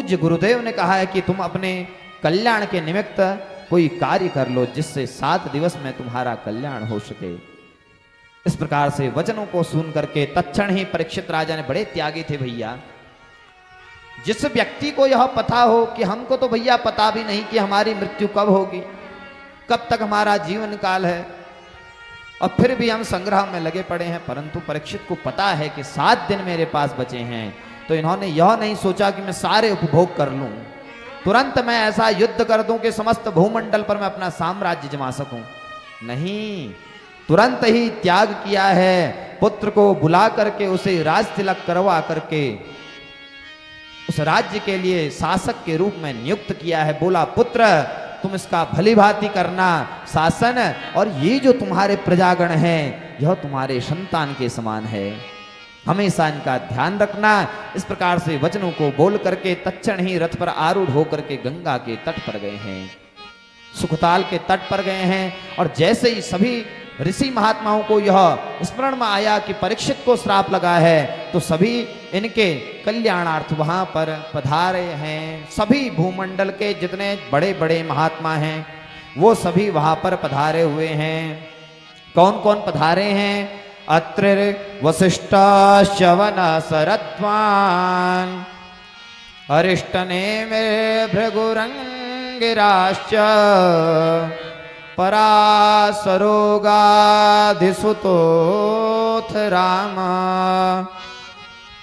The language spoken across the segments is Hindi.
पूज्य गुरुदेव ने कहा है कि तुम अपने कल्याण के निमित्त कोई कार्य कर लो जिससे 7 दिवस में तुम्हारा कल्याण हो सके। इस प्रकार से वचनों को सुन करके तत्क्षण ही परीक्षित राजा ने, बड़े त्यागी थे भैया, जिस व्यक्ति को यह पता हो कि हमको तो भैया पता भी नहीं कि हमारी मृत्यु कब होगी, कब तक हमारा जीवन काल है, और फिर भी हम संग्रह में लगे पड़े हैं, परंतु परीक्षित को पता है कि 7 दिन मेरे पास बचे हैं, तो इन्होंने यह नहीं सोचा कि मैं सारे उपभोग कर लूं, तुरंत मैं ऐसा युद्ध कर दूं कि समस्त भूमंडल पर मैं अपना साम्राज्य जमा सकूं। नहीं, तुरंत ही त्याग किया है, पुत्र को बुला करके उसे राज तिलक करवा करके उस राज्य के लिए शासक के रूप में नियुक्त किया है। बोला, पुत्र तुम इसका भली भांति करना शासन, और ये जो तुम्हारे प्रजागण हैं यह तुम्हारे संतान के समान है, हमेशा इनका ध्यान रखना। इस प्रकार से वचनों को बोल करके तत्क्षण ही रथ पर आरूढ़ होकर के गंगा के तट पर गए हैं, सुखताल के तट पर गए हैं। और जैसे ही सभी ऋषि महात्माओं को यह स्मरण में आया कि परीक्षित को श्राप लगा है, तो सभी इनके कल्याणार्थ वहां पर पधारे हैं। सभी भूमंडल के जितने बड़े बड़े महात्मा हैं वो सभी वहां पर पधारे हुए हैं। कौन कौन पधारे हैं? अत्रिर वसिष्ठा शवन सरत्वान अरिष्टनेमे भृगुरंगिराश्च परासरोगाधिसुतोऽथ राम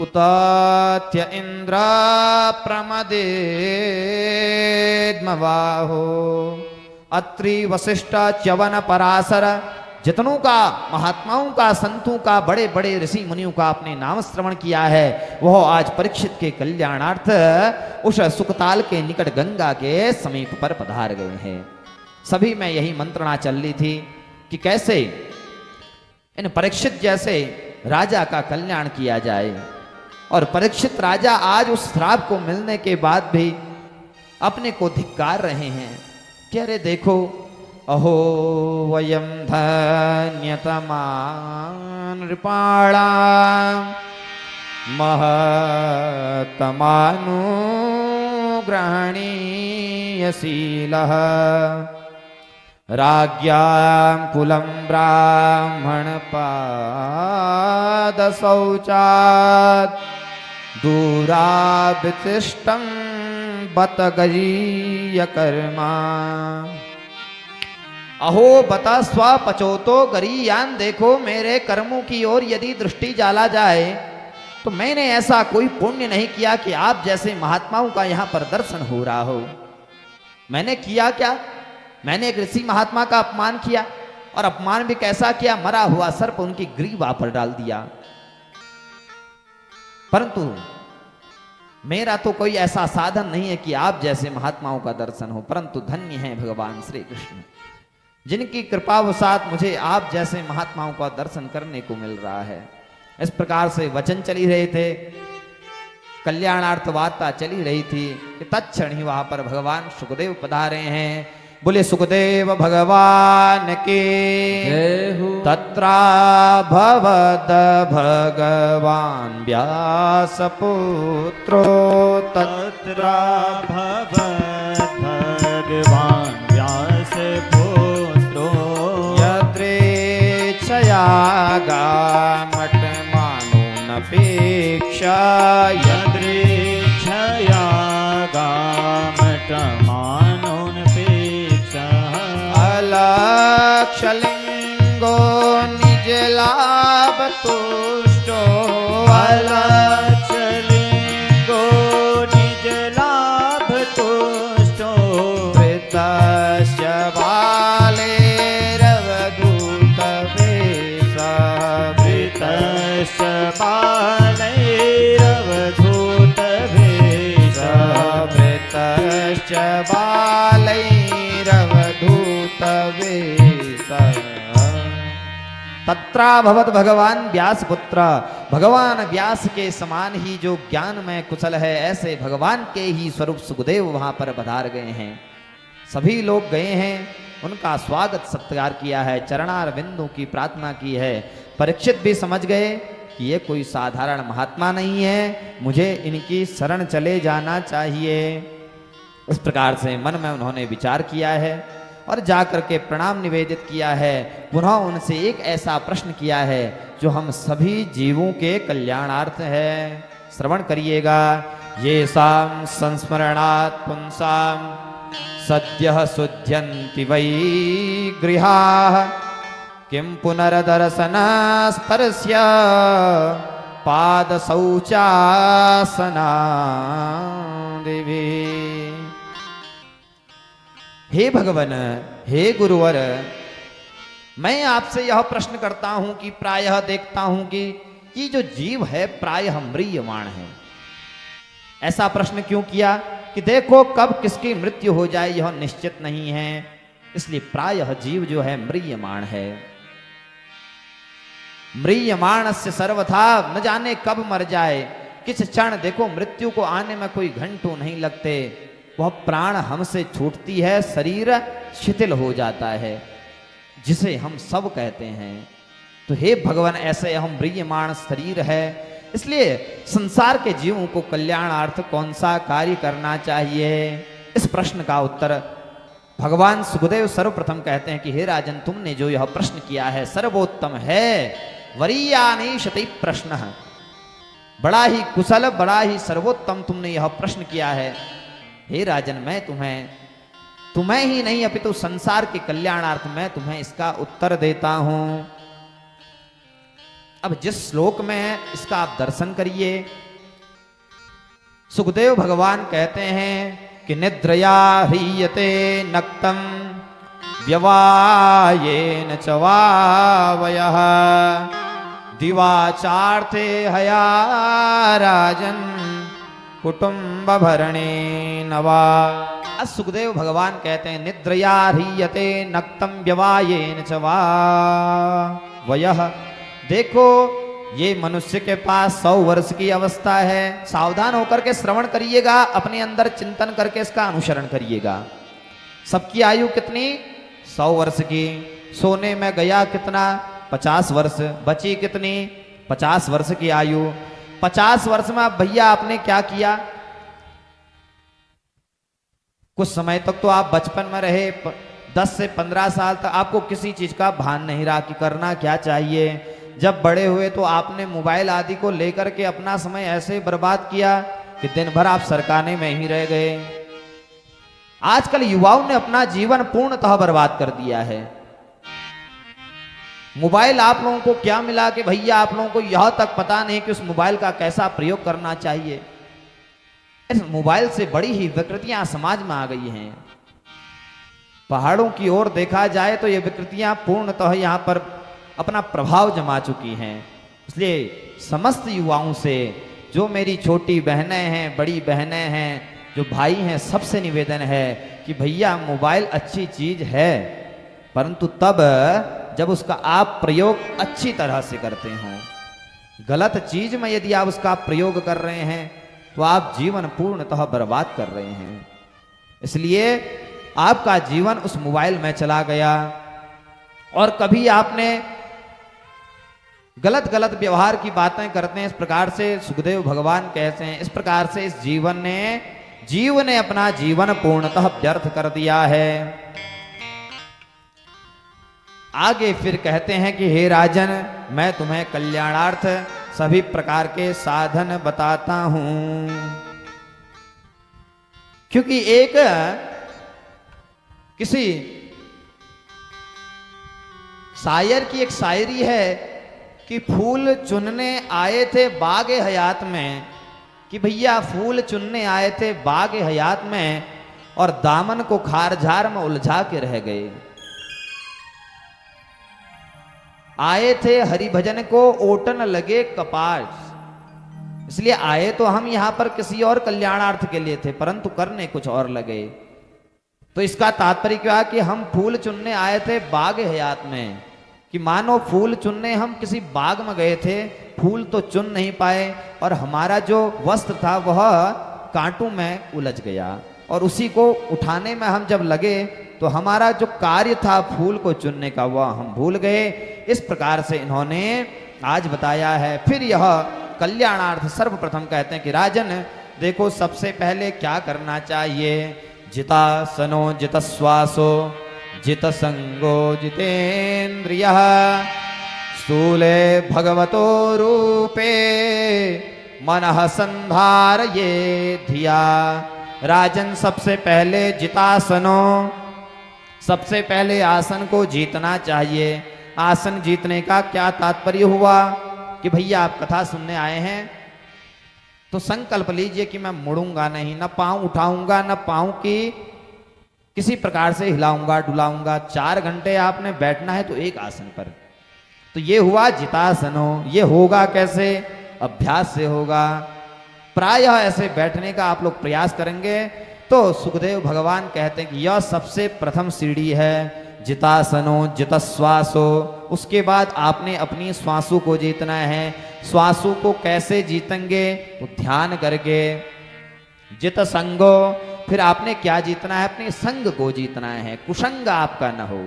उतात्य इंद्र प्रमदेद्मवाहो। अत्रि वसिष्ठ च्यवन पराशर, जितनों का महात्माओं का, संतों का, बड़े बड़े ऋषि मुनियों का आपने नाम श्रवण किया है, वह आज परीक्षित के कल्याणार्थ उस सुखताल के निकट गंगा के समीप पर पधार गए हैं। सभी में यही मंत्रणा चल रही थी कि कैसे इन परीक्षित जैसे राजा का कल्याण किया जाए। और परीक्षित राजा आज उस श्राप को मिलने के बाद भी अपने को धिक्कार रहे हैं कि अरे देखो, अहो वयम धन्यतमा नृपाणा महतमानुग्रहणीयशीलः राज्ञां कुलं ब्राह्मणपादशौचात् दूरावितिष्ठं बत गरीयकर्मा। अहो बता स्वपचोतो गरीयान, देखो मेरे कर्मों की ओर यदि दृष्टि डाला जाए तो मैंने ऐसा कोई पुण्य नहीं किया कि आप जैसे महात्माओं का यहाँ पर दर्शन हो रहा हो। मैंने किया क्या? मैंने एक ऋषि महात्मा का अपमान किया, और अपमान भी कैसा किया? मरा हुआ सर्प उनकी ग्रीवा पर डाल दिया। परंतु मेरा तो कोई ऐसा साधन नहीं है कि आप जैसे महात्माओं का दर्शन हो, परंतु धन्य है भगवान श्री कृष्ण, जिनकी कृपावशात मुझे आप जैसे महात्माओं का दर्शन करने को मिल रहा है। इस प्रकार से वचन चली रहे थे, कल्याणार्थ वार्ता चली रही थी कि तत्क्षण ही वहां पर भगवान सुखदेव पधारे हैं। बोले सुखदेव भगवान के तत्रा भवद भगवान व्यास पुत्रो तत्रा भवद भगवान व्यास पुत्रो यद्रेच्छया गामट मानोनपेक्षा यद्रेच्छया गामट मानोनपेक्षा अलक्षलिंगो निज लाभ तुष्टो अलक्षलिंगो निज लाभ तुष्टो वृतस्य बालेरवधूत वेशः वृतस्य बालैरवधूत वेशः वृतस्य बालैरवधूत वेशः। तत्रा भवत भगवान व्यास पुत्र, भगवान व्यास के समान ही जो ज्ञान में कुशल है, ऐसे भगवान के ही स्वरूप सुखदेव वहां पर पधार गए हैं। सभी लोग गए हैं, उनका स्वागत सत्कार किया है, चरणार बिंदु की प्रार्थना की है। परीक्षित भी समझ गए कि ये कोई साधारण महात्मा नहीं है, मुझे इनकी शरण चले जाना चाहिए। इस प्रकार से मन में उन्होंने विचार किया है और जाकर के प्रणाम निवेदित किया है। पुनः उनसे एक ऐसा प्रश्न किया है जो हम सभी जीवों के कल्याणार्थ है। श्रवण करिएगा। ये साम संस्मरणात् पुंसाम सद्यः शुध्यन्ति वै गृहाः किं पुनर्दर्शन स्पर्श्य पाद शौचासना देवी। हे भगवान, हे गुरुवर, मैं आपसे यह प्रश्न करता हूं कि प्रायः देखता हूं कि ये जो जीव है प्रायः म्रियमाण है। ऐसा प्रश्न क्यों किया कि देखो कब किसकी मृत्यु हो जाए यह निश्चित नहीं है, इसलिए प्रायः जीव जो है म्रियमाण है। म्रियमाण से सर्वथा, न जाने कब मर जाए, किस क्षण। देखो मृत्यु को आने में कोई घंटों नहीं लगते, वह प्राण हमसे छूटती है, शरीर शिथिल हो जाता है, जिसे हम सब कहते हैं। तो हे भगवान, ऐसे यह म्रियमाण शरीर है, इसलिए संसार के जीवों को कल्याणार्थ कौन सा कार्य करना चाहिए। इस प्रश्न का उत्तर भगवान सुखदेव सर्वप्रथम कहते हैं कि हे राजन, तुमने जो यह प्रश्न किया है सर्वोत्तम है। वरीयानीशति प्रश्न, बड़ा ही कुशल, बड़ा ही सर्वोत्तम तुमने यह प्रश्न किया है। हे राजन, मैं तुम्हें ही नहीं अपितु संसार के कल्याणार्थ मैं तुम्हें इसका उत्तर देता हूं। अब जिस श्लोक में है इसका आप दर्शन करिए। सुखदेव भगवान कहते हैं कि निद्रया ह्रियते नक्तम व्यवायेन च वावयः दिवाचार्थे हया राजन कुटुंब भरणे नवा। सुखदेव भगवान कहते हैं निद्रया ह्रियते नक्तम व्यवायेन च वावयः। देखो ये मनुष्य के पास 100 वर्ष की अवस्था है। सावधान होकर के श्रवण करिएगा, अपने अंदर चिंतन करके इसका अनुसरण करिएगा। सबकी आयु कितनी? 100 वर्ष की। सोने में गया कितना? 50 वर्ष। बची कितनी? 50 वर्ष की आयु। 50 वर्ष में अब भैया आपने क्या किया? कुछ समय तक तो आप बचपन में रहे, 10 से 15 साल तक आपको किसी चीज का भान नहीं रहा कि करना क्या चाहिए। जब बड़े हुए तो आपने मोबाइल आदि को लेकर के अपना समय ऐसे बर्बाद किया कि दिन भर आप सरकाने में ही रह गए। आजकल युवाओं ने अपना जीवन पूर्णतः बर्बाद कर दिया है। मोबाइल आप लोगों को क्या मिला कि भैया आप लोगों को यह तक पता नहीं कि उस मोबाइल का कैसा प्रयोग करना चाहिए। इस मोबाइल से बड़ी ही विकृतियां समाज में आ गई हैं। पहाड़ों की ओर देखा जाए तो ये विकृतियां पूर्णतः यहां पर अपना प्रभाव जमा चुकी हैं। इसलिए समस्त युवाओं से, जो मेरी छोटी बहनें हैं, बड़ी बहनें हैं, जो भाई हैं, सबसे निवेदन है कि भैया मोबाइल अच्छी चीज है, परंतु तब जब उसका आप प्रयोग अच्छी तरह से करते हो। गलत चीज में यदि आप उसका प्रयोग कर रहे हैं तो आप जीवन पूर्णतः बर्बाद कर रहे हैं। इसलिए आपका जीवन उस मोबाइल में चला गया और कभी आपने गलत गलत व्यवहार की बातें करते हैं। इस प्रकार से सुखदेव भगवान कहते हैं, इस प्रकार से इस जीव ने अपना जीवन पूर्णतः व्यर्थ कर दिया है। आगे फिर कहते हैं कि हे राजन, मैं तुम्हें कल्याणार्थ सभी प्रकार के साधन बताता हूं। क्योंकि एक किसी शायर की एक शायरी है कि फूल चुनने आए थे बागे हयात में, कि भैया फूल चुनने आए थे बागे हयात में और दामन को खारझार में उलझा के रह गए। आए थे हरि भजन को ओटन लगे कपास। इसलिए आए तो हम यहां पर किसी और कल्याणार्थ के लिए थे, परंतु करने कुछ और लगे। तो इसका तात्पर्य क्या कि हम फूल चुनने आए थे बाग हयात में, कि मानो फूल चुनने हम किसी बाग में गए थे, फूल तो चुन नहीं पाए और हमारा जो वस्त्र था वह कांटों में उलझ गया और उसी को उठाने में हम जब लगे तो हमारा जो कार्य था फूल को चुनने का वह हम भूल गए। इस प्रकार से इन्होंने आज बताया है। फिर यह कल्याणार्थ सर्वप्रथम कहते हैं कि राजन देखो, सबसे पहले क्या करना चाहिए। जितासनो जितश्वासो जितसंगो जितेन्द्रियः स्थूले भगवतो रूपे मनः संधारये धिया। राजन सबसे पहले जितासनो, सबसे पहले आसन को जीतना चाहिए। आसन जीतने का क्या तात्पर्य हुआ कि भैया आप कथा सुनने आए हैं तो संकल्प लीजिए कि मैं मुड़ूंगा नहीं, न पांव उठाऊंगा, न पांव की किसी प्रकार से हिलाऊंगा डुलाऊंगा। 4 घंटे आपने बैठना है तो एक आसन पर, तो ये हुआ जितासनो। ये होगा कैसे? अभ्यास से होगा। प्रायः ऐसे बैठने का आप लोग प्रयास करेंगे तो सुखदेव भगवान कहते हैं कि यह सबसे प्रथम सीढ़ी है। जितासनो जितश्वासो, उसके बाद आपने अपनी श्वासों को जीतना है। श्वासों को कैसे जीतेंगे? तो ध्यान करके। जित संगो, फिर आपने क्या जीतना है? अपने संग को जीतना है, कुसंग आपका न हो।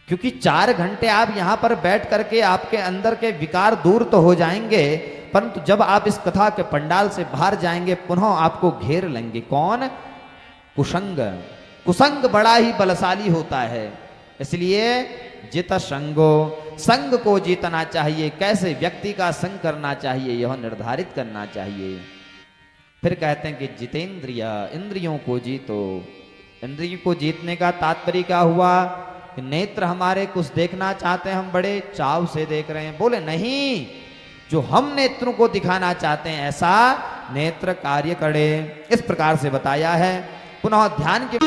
क्योंकि 4 घंटे आप यहां पर बैठ करके आपके अंदर के विकार दूर तो हो जाएंगे, परंतु जब आप इस कथा के पंडाल से बाहर जाएंगे पुनः आपको घेर लेंगे। कौन? कुसंग। कुसंग बड़ा ही बलशाली होता है। इसलिए जित संगो, संग को जीतना चाहिए। कैसे व्यक्ति का संग करना चाहिए यह निर्धारित करना चाहिए। फिर कहते हैं कि जितेंद्रिय, इंद्रियों को जीतो। इंद्रियों को जीतने का तात्पर्य क्या हुआ कि नेत्र हमारे कुछ देखना चाहते हैं, हम बड़े चाव से देख रहे हैं। बोले नहीं, जो हम नेत्रों को दिखाना चाहते हैं ऐसा नेत्र कार्य करे। इस प्रकार से बताया है। पुनः ध्यान के